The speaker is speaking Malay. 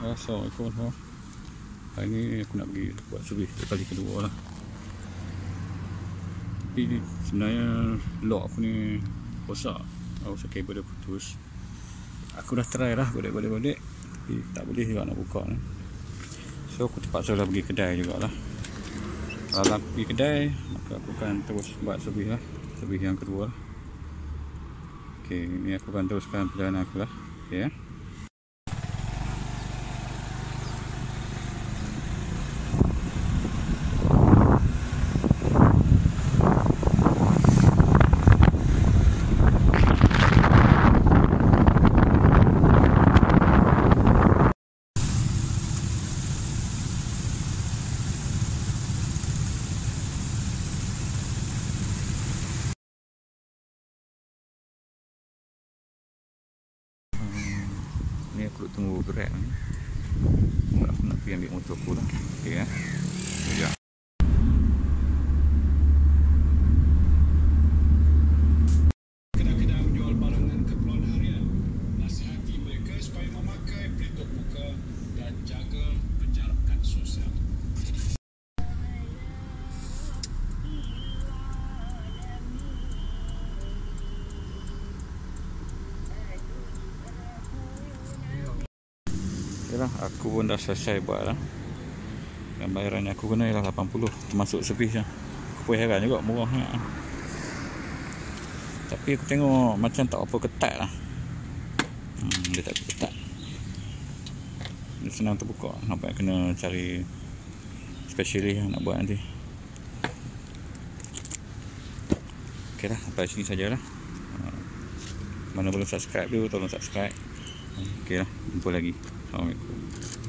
Assalamualaikum semua. Hari ni aku nak pergi buat servis kali kedua lah. Tapi sebenarnya lock aku ni rosak. Rosak kabel dia putus. Aku dah try lah godek-godek, tapi tak boleh juga nak buka ni. So aku terpaksa lah pergi kedai jugalah. Kalau aku pergi kedai, maka aku akan terus buat servis lah. Servis yang kedua lah. Okay, ni aku akan teruskan perjalanan aku lah. Okay, ya. Ni aku tunggu Grab ni. Aku nak pergi ambil motor aku lah. Okay, ya. Sekejap. Kedai-kedai menjual barangan keperluan harian. Nasihati mereka supaya memakai pelitup muka dan jaga penjarakan sosial. Yalah, aku pun dah selesai buat lah. Dan bayaran yang aku kena ialah 80, termasuk servis lah. Aku pun heran juga, murah sangat. Tapi aku tengok macam tak apa ketat lah. Dia tak ketat. Dia senang terbuka. Nampak kena cari specialist yang nak buat nanti. Ok lah, sampai sini sajalah. Mana belum subscribe tu, tolong subscribe. Ok lah, jumpa lagi. Assalamualaikum.